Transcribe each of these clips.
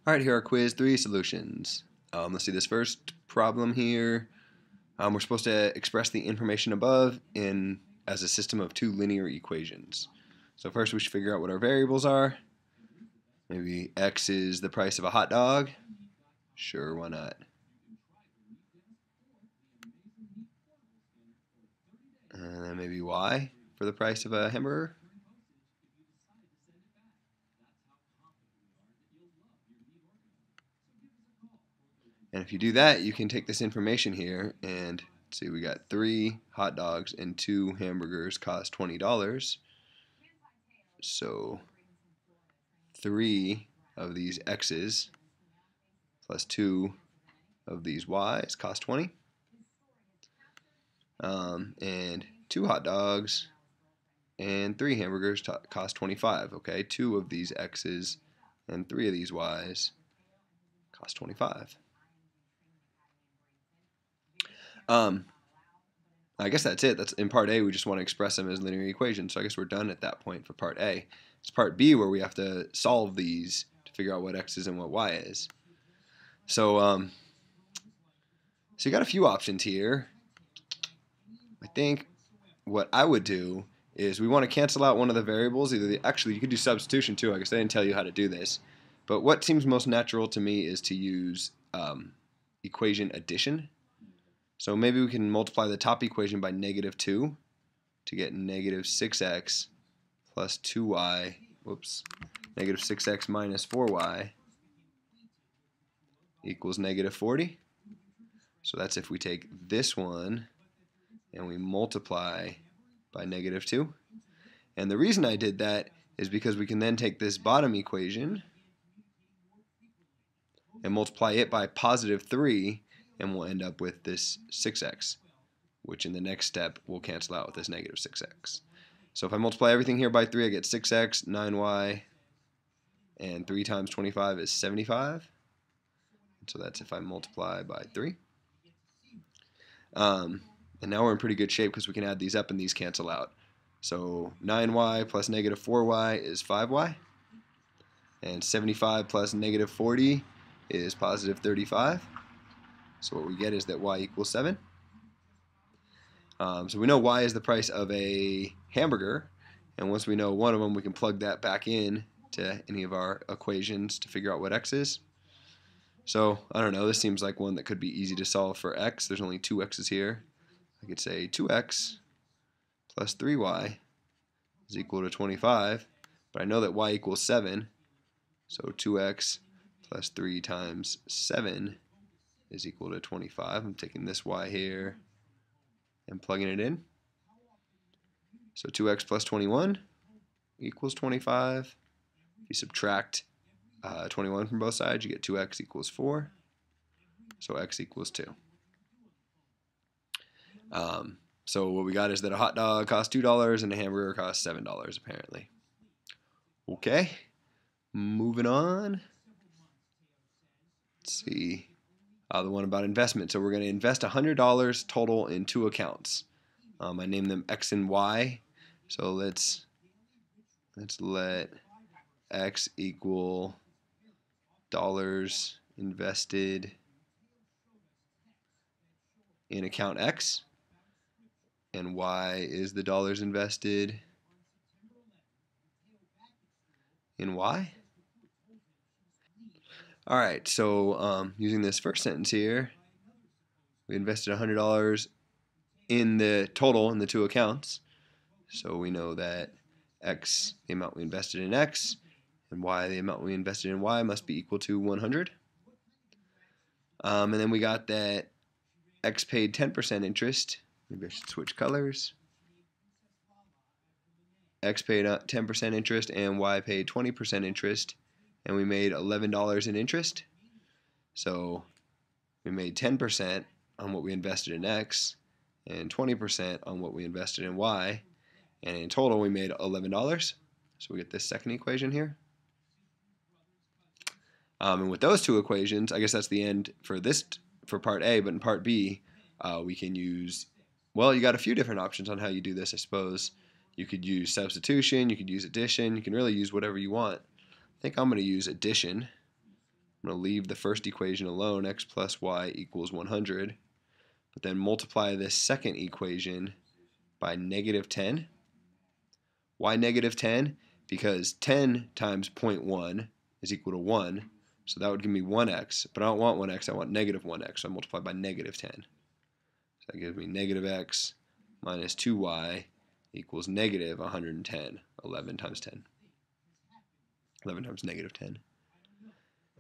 Alright, here are quiz 3 solutions. Let's see this first problem here. We're supposed to express the information above as a system of two linear equations. So first we should figure out what our variables are. Maybe x is the price of a hot dog. Sure, why not? And then maybe y for the price of a hamburger. And if you do that, you can take this information here and see we got 3 hot dogs and 2 hamburgers cost $20. So 3 of these x's plus 2 of these y's cost 20. And 2 hot dogs and 3 hamburgers cost 25. Okay, 2 of these x's and 3 of these y's cost 25. I guess that's it. That's in part A. We just want to express them as linear equations. So I guess we're done at that point for part A. It's part B where we have to solve these to figure out what x is and what y is. So you got a few options here. I think what I would do is we want to cancel out one of the variables. Actually, you could do substitution too. I guess I didn't tell you how to do this. But what seems most natural to me is to use equation addition. So maybe we can multiply the top equation by -2 to get -6x plus 2y, -6x minus 4y equals -40. So that's if we take this one and we multiply by -2. And the reason I did that is because we can then take this bottom equation and multiply it by +3, and we'll end up with this 6x, which in the next step will cancel out with this -6x. So if I multiply everything here by 3, I get 6x, 9y, and 3 times 25 is 75. So that's if I multiply by 3. And now we're in pretty good shape because we can add these up and these cancel out. So 9y plus -4y is 5y. And 75 plus -40 is +35. So what we get is that y equals 7. So we know y is the price of a hamburger. And once we know one of them, we can plug that back in to any of our equations to figure out what x is. So, I don't know, this seems like one that could be easy to solve for x. There's only 2 x's here. I could say 2x plus 3y is equal to 25. But I know that y equals 7. So 2x plus 3 times 7 is equal to 25. I'm taking this y here and plugging it in. So 2x plus 21 equals 25. If you subtract 21 from both sides, you get 2x equals 4. So x equals 2. So what we got is that a hot dog costs $2 and a hamburger costs $7 apparently. Okay, moving on. Let's see. The one about investment. So we're going to invest $100 total in 2 accounts. I named them X and Y. So let's let X equal dollars invested in account X, and Y is the dollars invested in Y. Alright, so using this first sentence here, we invested $100 in the total in the 2 accounts. So we know that X, the amount we invested in X, and Y, the amount we invested in Y, must be equal to 100. And then we got that X paid 10% interest. Maybe I should switch colors. X paid 10% interest and Y paid 20% interest. And we made $11 in interest. So we made 10% on what we invested in X and 20% on what we invested in Y. And in total, we made $11. So we get this second equation here. And with those 2 equations, I guess that's the end for part A. But in part B, we can use, well, you got a few different options on how you do this, I suppose. You could use substitution. You could use addition. You can really use whatever you want. I think I'm going to use addition. I'm going to leave the first equation alone, x plus y equals 100, but then multiply this second equation by negative 10. Why negative 10? Because 10 times 0.1 is equal to 1, so that would give me 1x, but I don't want 1x, I want negative 1x, so I multiply by negative 10. So that gives me negative x minus 2y equals negative 110, 11 times 10. 11 times negative 10.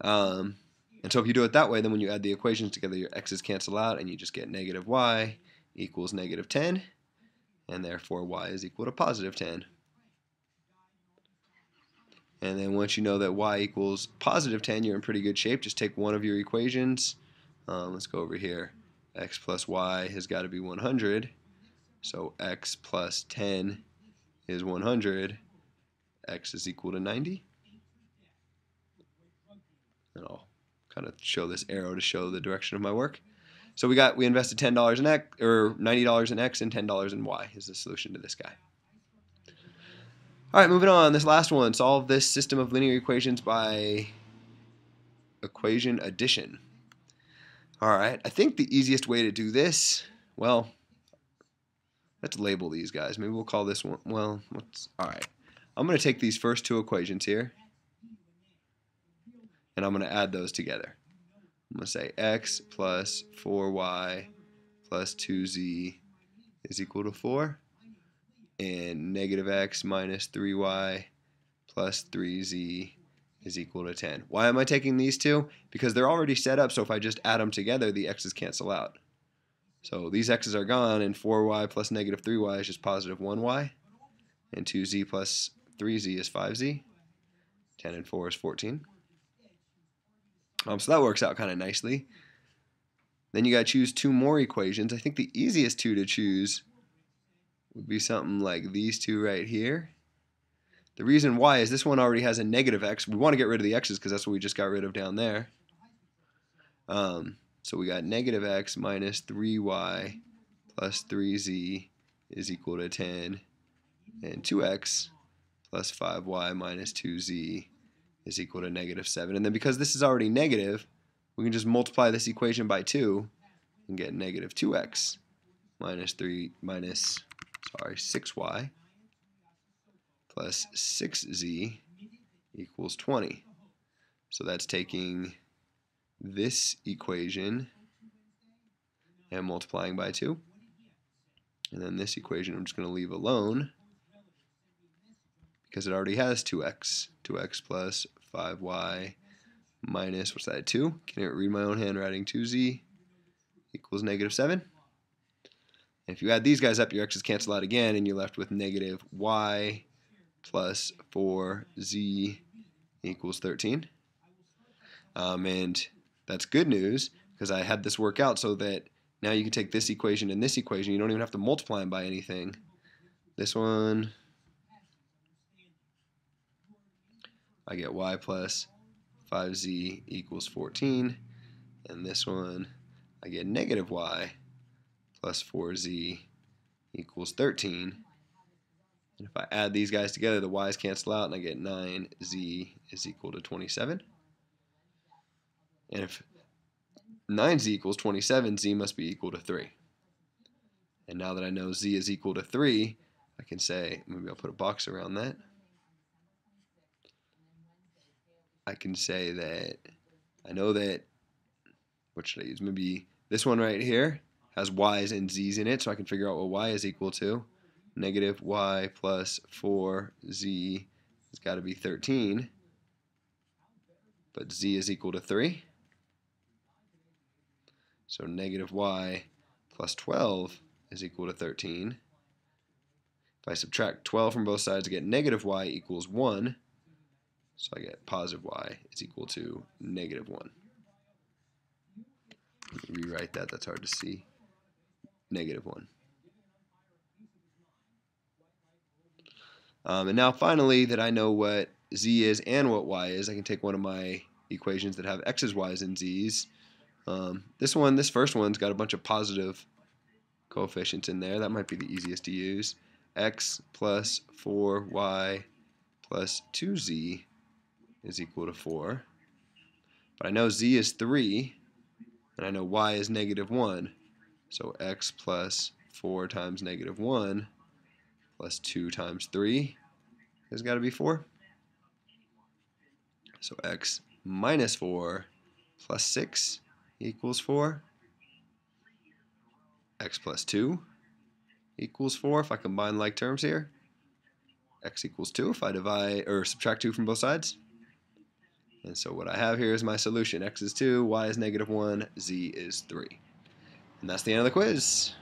And so if you do it that way, then when you add the equations together, your x's cancel out, and you just get negative y equals negative 10, and therefore y is equal to positive 10. And then once you know that y equals positive 10, you're in pretty good shape. Just take one of your equations. Let's go over here. X plus y has got to be 100. So x plus 10 is 100. X is equal to 90. And I'll kind of show this arrow to show the direction of my work. So we invested $10 in x, or $90 in x, and $10 in y is the solution to this guy. All right, moving on. This last one, solve this system of linear equations by equation addition. All right, I think the easiest way to do this, well, let's label these guys. Maybe we'll call this one, well, all right. I'm going to take these first two equations here, and I'm going to add those together. I'm going to say x plus 4y plus 2z is equal to 4, and negative x minus 3y plus 3z is equal to 10. Why am I taking these two? Because they're already set up, so if I just add them together, the x's cancel out. So these x's are gone, and 4y plus negative 3y is just positive 1y, and 2z plus 3z is 5z. 10 and 4 is 14. So that works out kind of nicely. Then you got to choose two more equations. I think the easiest two to choose would be something like these two right here. The reason why is this one already has a negative x. We want to get rid of the x's because that's what we just got rid of down there. So we got negative x minus 3y plus 3z is equal to 10, and 2x plus 5y minus 2z is equal to negative 7. And then because this is already negative, we can just multiply this equation by 2 and get negative 2x minus 6y plus 6z equals 20. So that's taking this equation and multiplying by 2. And then this equation I'm just going to leave alone because it already has 2x. 2x plus 5y minus, what's that, 2? Can't read my own handwriting. 2z equals negative 7. And if you add these guys up, your x's cancel out again, and you're left with negative y plus 4z equals 13. And that's good news because I had this work out so that now you can take this equation and this equation. You don't even have to multiply them by anything. This one, I get y plus 5z equals 14. And this one, I get negative y plus 4z equals 13. And if I add these guys together, the y's cancel out, and I get 9z is equal to 27. And if 9z equals 27, z must be equal to 3. And now that I know z is equal to 3, I can say, maybe I'll put a box around that. I can say that I know that, what should I use? Maybe this one right here has y's and z's in it, so I can figure out what y is equal to. Negative y plus 4z has got to be 13, but z is equal to 3. So negative y plus 12 is equal to 13. If I subtract 12 from both sides, I get negative y equals 1. So I get positive y is equal to negative 1. Rewrite that, that's hard to see. Negative 1. And now finally that I know what z is and what y is, I can take one of my equations that have x's, y's, and z's. This first one's got a bunch of positive coefficients in there. That might be the easiest to use. X plus 4y plus 2z is equal to 4. But I know z is 3, and I know y is -1. So x plus 4 times -1 plus 2 times 3 has got to be 4. So x minus 4 plus 6 equals 4. X plus 2 equals 4 if I combine like terms here. X equals 2 if I divide or subtract 2 from both sides. And so what I have here is my solution. X is 2, y is -1, z is 3. And that's the end of the quiz.